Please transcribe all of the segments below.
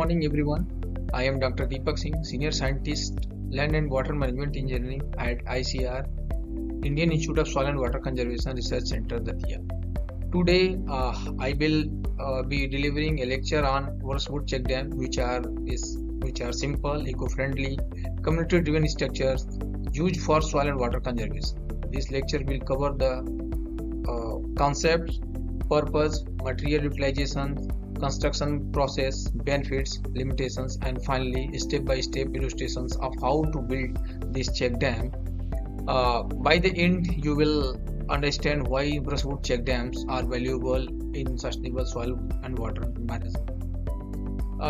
morning everyone. I am Dr. Deepak Singh, Senior Scientist, Land and Water Management Engineering at ICAR-Indian Institute of Soil and Water Conservation Research Center, Datia. Today I will be delivering a lecture on Brushwood check dam, which are simple, eco-friendly, community-driven structures used for soil and water conservation. This lecture will cover the concepts, purpose, material utilization, construction process, benefits, limitations, and finally step-by-step illustrations of how to build this check dam. By the end, you will understand why Brushwood check dams are valuable in sustainable soil and water management.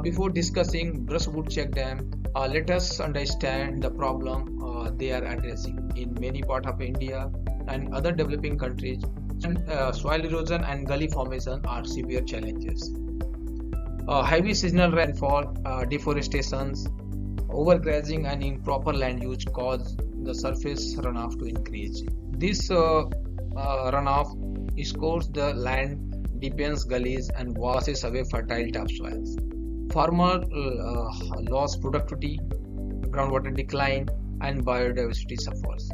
Before discussing Brushwood check dam, let us understand the problem they are addressing. In many parts of India and other developing countries, soil erosion and gully formation are severe challenges. Heavy seasonal rainfall, deforestation, overgrazing and improper land use cause the surface runoff to increase. This runoff scores the land, deepens gullies and washes away fertile topsoils. Farmer loss productivity, groundwater decline and biodiversity suffers.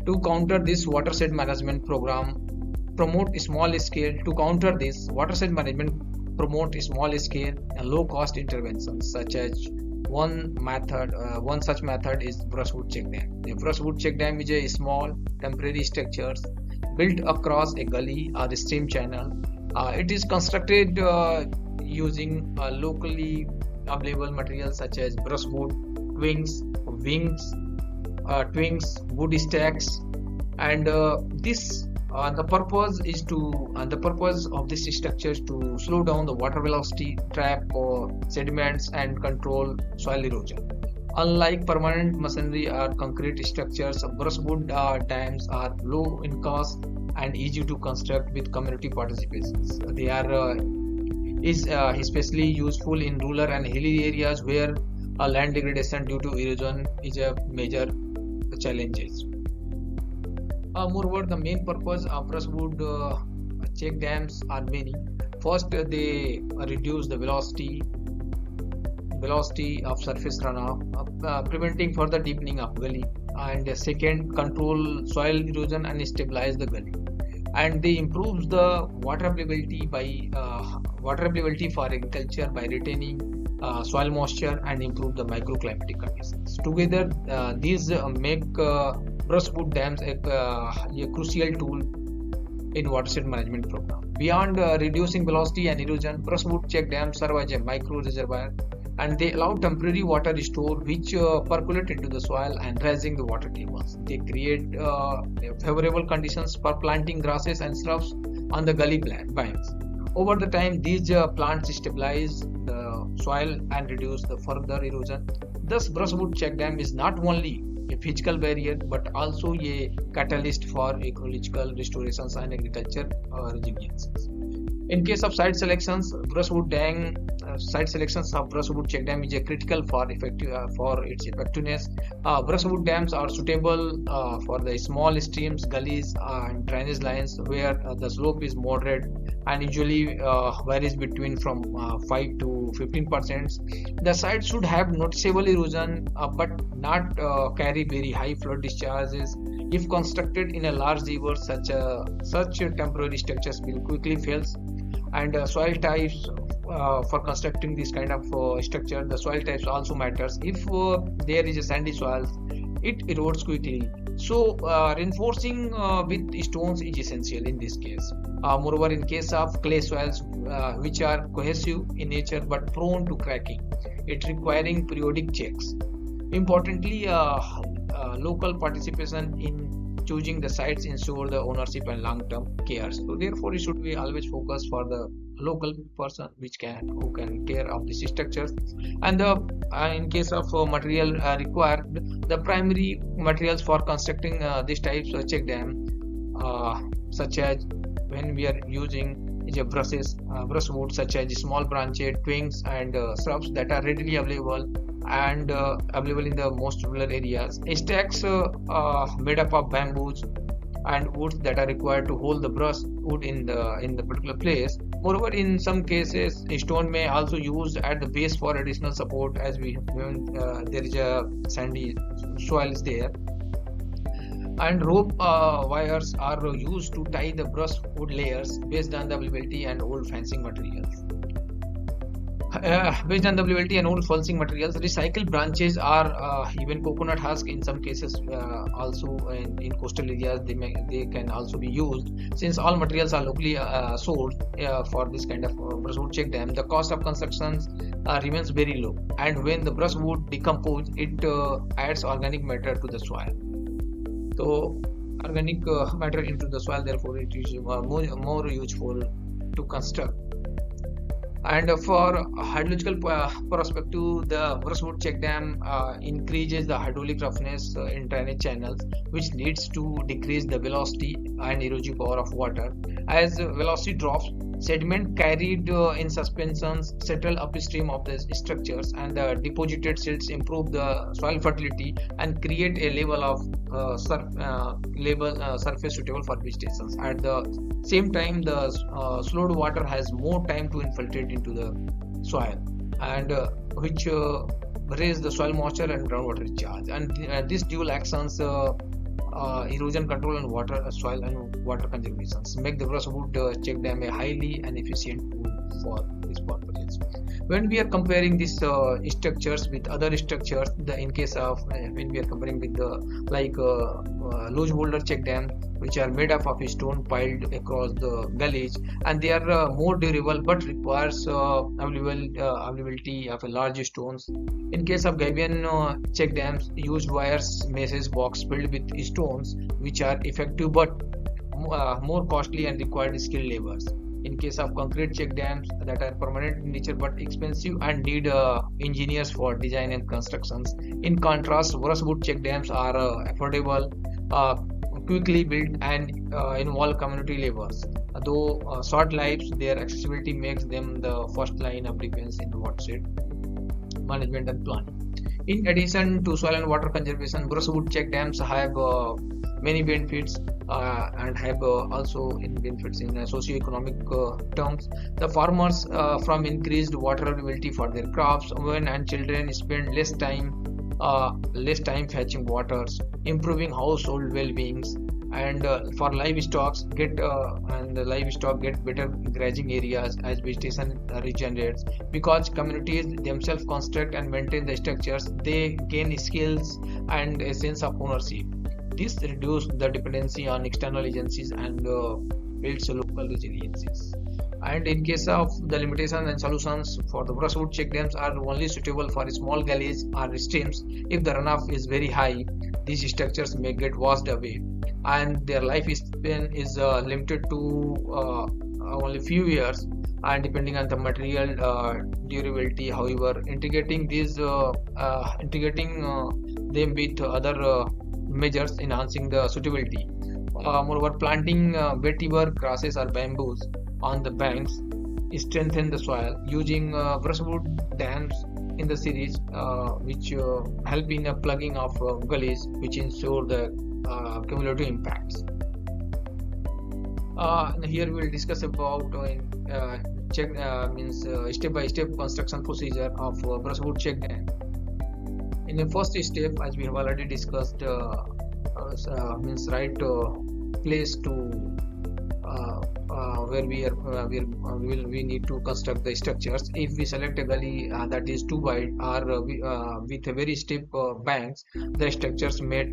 To counter this, watershed management program promote small scale and low cost interventions, such as one such method is Brushwood check dam. The Brushwood check dam is a small temporary structure built across a gully or a stream channel. It is constructed using locally available materials such as brushwood, twigs, wood stacks, and the purpose of this structure is to slow down the water velocity, trap or sediments, and control soil erosion. Unlike permanent masonry or concrete structures, brushwood dams are low in cost and easy to construct with community participations. They are especially useful in rural and hilly areas where land degradation due to erosion is a major challenge. Moreover, the main purpose of Brushwood check dams are many. First, they reduce the velocity of surface runoff, preventing further deepening of gully. And second, control soil erosion and stabilize the gully. And they improves the water availability for agriculture by retaining soil moisture and improve the microclimatic conditions. Together, these make Brushwood dams a crucial tool in watershed management program. Beyond reducing velocity and erosion, Brushwood check dams serve as a micro reservoir, and they allow temporary water store which percolate into the soil and raising the water tables. They create favorable conditions for planting grasses and shrubs on the gully banks. Over the time, these plants stabilize the soil and reduce the further erosion. Thus, Brushwood check dam is not only a physical barrier but also a catalyst for ecological restorations and agriculture resilience. In case of site selections of Brushwood check dam is critical for its effectiveness. Brushwood dams are suitable for the small streams, gullies, and drainage lines where the slope is moderate and usually varies between from 5 to 15%. The site should have noticeable erosion but not carry very high flood discharges. If constructed in a large river, such temporary structures will quickly fail. And soil types for constructing this kind of structure, the soil types also matters. If there is a sandy soil, it erodes quickly. So reinforcing with stones is essential in this case. Moreover, in case of clay soils, which are cohesive in nature but prone to cracking, it requiring periodic checks. Importantly, local participation in choosing the sites ensure the ownership and long-term care. So therefore, it should be always focused for the local person who can care of these structures. And in case of material required, the primary materials for constructing these types of check dam, such as when we are using brushwood, such as small branches, twigs, and shrubs that are readily available and available in the most rural areas. Stacks made up of bamboos, and woods that are required to hold the brushwood in the particular place. Moreover, in some cases, a stone may also used at the base for additional support, as when there is a sandy soil is there. And rope wires are used to tie the brushwood layers based on the availability and old fencing materials. Based on the availability and old fencing materials, recycled branches are even coconut husk in some cases. Also in coastal areas, they can also be used. Since all materials are locally sourced for this kind of brushwood check dam, the cost of construction remains very low. And when the brushwood decomposes, it adds organic matter to the soil. So organic matter into the soil, therefore it is more useful to construct. And for hydrological perspective, the Brushwood check dam increases the hydraulic roughness in drainage channels, which leads to decrease the velocity and erosive power of water. As velocity drops, sediment carried in suspensions settle upstream of the structures, and the deposited silts improve the soil fertility and create a level of surface suitable for vegetations. At the same time, the slowed water has more time to infiltrate into the soil, and which raise the soil moisture and groundwater recharge. And these dual actions, erosion control and soil and water conservations, make the Brushwood check dam a highly and efficient tool for these purposes. When we are comparing these structures with other structures, in case of when we are comparing with the loose boulder check dam, which are made up of stone piled across the gullies, and they are more durable but requires availability of a large stones. In case of Gabion check dams, used wires, meshes, box filled with stones, which are effective but more costly and required skilled laborers. In case of concrete check dams, that are permanent in nature but expensive and need engineers for design and constructions. In contrast, Brushwood check dams are affordable, quickly built, and involve community laborers. Though short lives, their accessibility makes them the first line of defense in watershed management and planning. In addition to soil and water conservation, Brushwood check dams have many benefits and have also in benefits in socio-economic terms. The farmers from increased water availability for their crops, women and children spend less time fetching waters, improving household well-beings, and for livestock get better grazing areas as vegetation regenerates. Because communities themselves construct and maintain the structures, they gain skills and a sense of ownership. This reduces the dependency on external agencies and builds local resiliences. And in case of the limitations and solutions, for the Brushwood check dams are only suitable for small gullies or streams. If the runoff is very high, these structures may get washed away, and their lifespan is limited to only few years, and depending on the material durability. However, integrating them with other measures enhancing the suitability. Moreover, planting vetiver grasses or bamboos on the banks strengthen the soil. Using brushwood dams in the series, which help in plugging of gullies, which ensure the cumulative impacts. Here we will discuss about step-by-step construction procedure of brushwood check dam. In the first step, as we have already discussed, right place to where we need to construct the structures. If we select a gully that is too wide or with a very steep banks, the structures may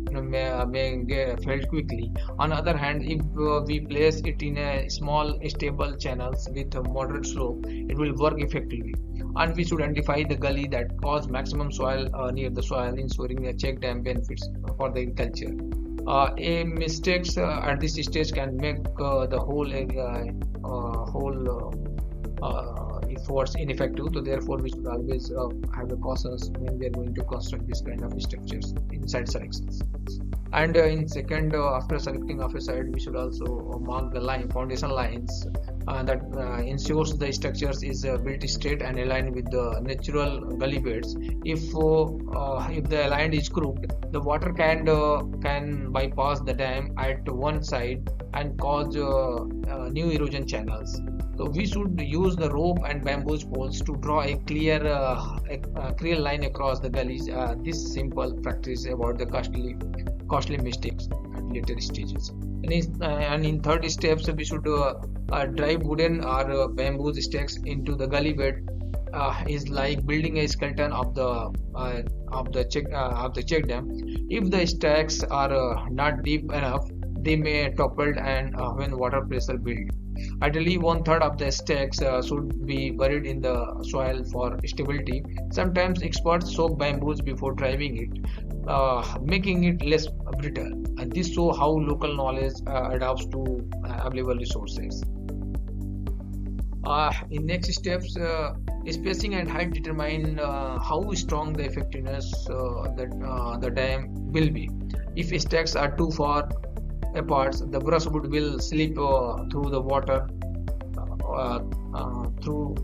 get failed quickly. On the other hand, if we place it in a small stable channels with a moderate slope, it will work effectively. And we should identify the gully that cause maximum soil near the soil, ensuring a check dam benefits for the agriculture. A mistakes at this stage can make the whole efforts ineffective. So therefore, we should always have a cautious when we are going to construct this kind of structures in site selections. And in second, after selecting of a site, we should also mark the foundation lines that ensures the structures is built straight and aligned with the natural gully beds. If the aligned is crooked, the water can bypass the dam at one side and cause new erosion channels. So we should use the rope and bamboo poles to draw a clear line across the gullies. This simple practice avoid the costly mistakes at later stages. And in third steps, we should drive wooden or bamboo stakes into the gully bed. Is like building a skeleton of the check dam. If the stakes are not deep enough, they may topple and when water pressure builds. Ideally, 1/3 of the stakes should be buried in the soil for stability. Sometimes experts soak bamboos before driving it, making it less brittle. And this shows how local knowledge adapts to available resources. In next steps, spacing and height determine how strong the effectiveness that the dam will be. If stakes are too far apart, the brushwood will slip through the water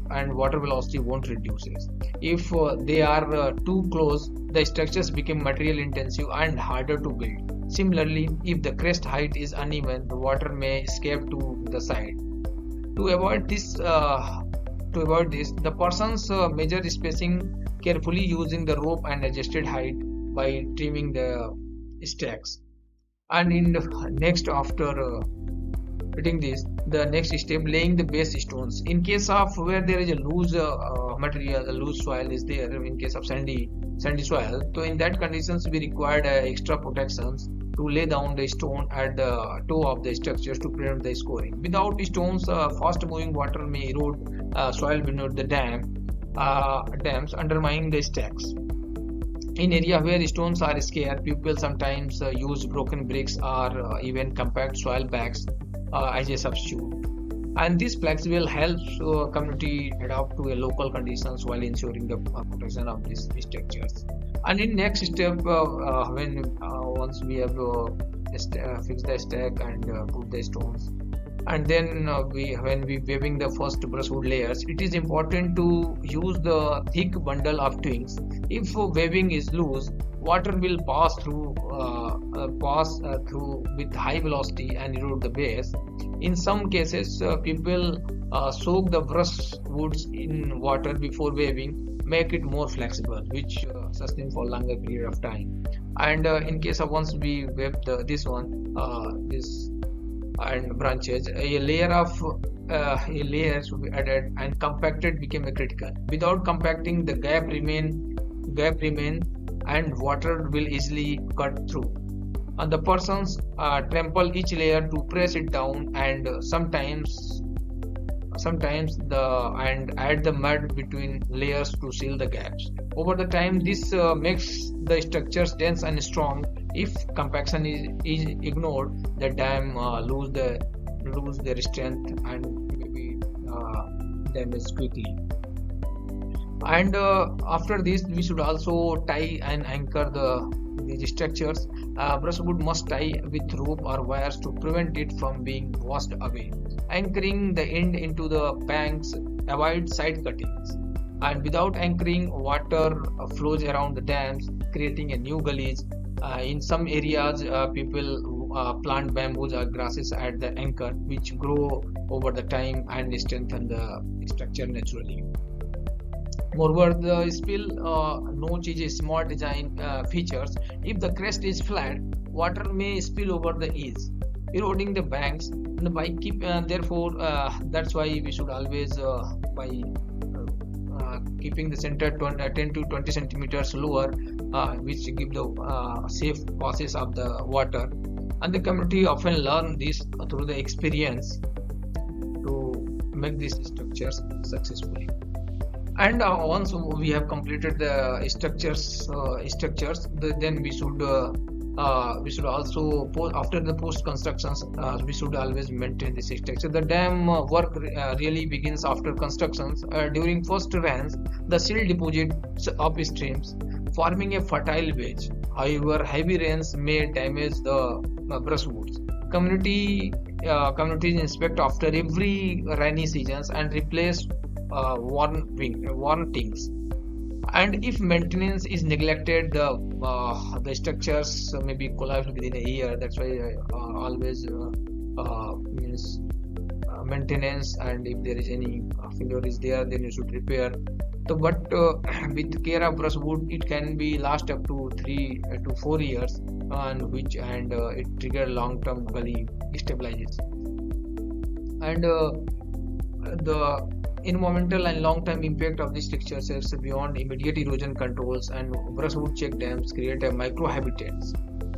and water velocity won't reduce. If they are too close, the structures become material intensive and harder to build. Similarly, if the crest height is uneven, the water may escape to the side. To avoid this, the persons measure spacing carefully using the rope and adjusted height by trimming the stakes. And in the next, after fitting this, the next step, laying the base stones. In case of where there is a loose material, the loose soil is there. In case of sandy soil, so in that conditions we required extra protections to lay down the stone at the toe of the structures to prevent the scoring. Without stones, fast moving water may erode soil beneath the dams, undermining the stacks. In area where stones are scarce, people sometimes use broken bricks or even compact soil bags as a substitute. And this flexible helps community adapt to a local conditions while ensuring the protection of these structures. And in next step, once we have fixed the stack and put the stones, and then when we weaving the first brushwood layers, it is important to use the thick bundle of twigs. If weaving is loose, water will pass through with high velocity and erode the base. In some cases, people soak the brushwoods in water before weaving, make it more flexible, which sustains for longer period of time. And in case of once we weave this and branches, a layer should be added and compacted became critical. Without compacting, the gap remain and water will easily cut through. And the persons trample each layer to press it down, and sometimes add the mud between layers to seal the gaps. Over the time, this makes the structures dense and strong. If compaction is ignored, the dam lose their strength and maybe damage quickly. And after this, we should also tie and anchor these structures. Brushwood must tie with rope or wires to prevent it from being washed away. Anchoring the end into the banks avoid side cuttings. And without anchoring, water flows around the dams, creating a new gullies. In some areas, people plant bamboos or grasses at the anchor, which grow over the time and strengthen the structure naturally. Moreover, the spill notch is a small design features. If the crest is flat, water may spill over the ease, eroding the banks. And by therefore, that's why we should always keeping the center 10 to 20 centimeters lower, which give the safe passes of the water. And the community often learn this through the experience to make these structures successfully. And once we have completed the structures, then we should also after the post constructions, we should always maintain this structure. The dam work really begins after constructions. During first rains, the silt deposits upstreams, forming a fertile bed. However, heavy rains may damage the brushwoods, Communities inspect after every rainy seasons and replace worn things. And if maintenance is neglected, the structures may be collapsed within a year. That's why always means maintenance, and if there is any failure is there, then you should repair. So, but with care of brushwood, it can be last up to 3 to 4 years, and it trigger long-term gully stabilization. And the environmental and long-term impact of these structures is beyond immediate erosion controls, and brushwood check dams create a microhabitats.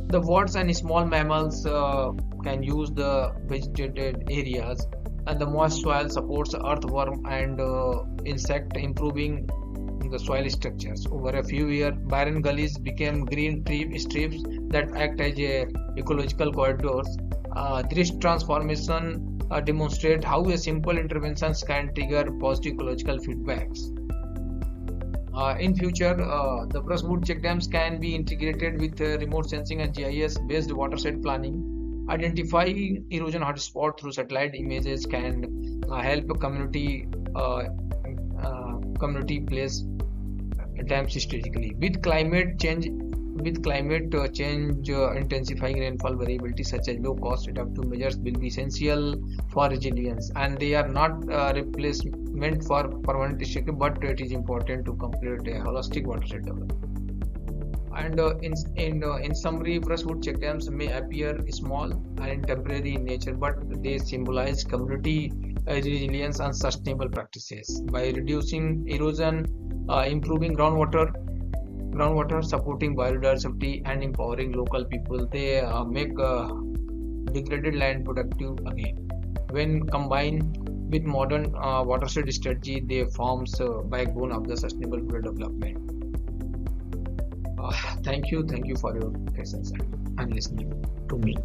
The birds and small mammals can use the vegetated areas, and the moist soil supports earthworm and insect, improving the soil structures. Over a few years, barren gullies became green strips that act as ecological corridors. This transformation demonstrate how a simple interventions can trigger positive ecological feedbacks. In future, the brushwood check dams can be integrated with remote sensing and GIS-based watershed planning. Identifying erosion hotspot through satellite images can help community place dams strategically. With climate change intensifying, rainfall variability such as low-cost adaptive measures will be essential for resilience, and they are not replacement for permanent structure, but it is important to complete a holistic watershed development. And in summary, brushwood check dams may appear small and temporary in nature, but they symbolize community resilience and sustainable practices. By reducing erosion, improving groundwater, supporting biodiversity, and empowering local people, they make degraded land productive again. When combined with modern watershed strategy, they forms backbone of the sustainable development. Thank you for your presence and listening to me.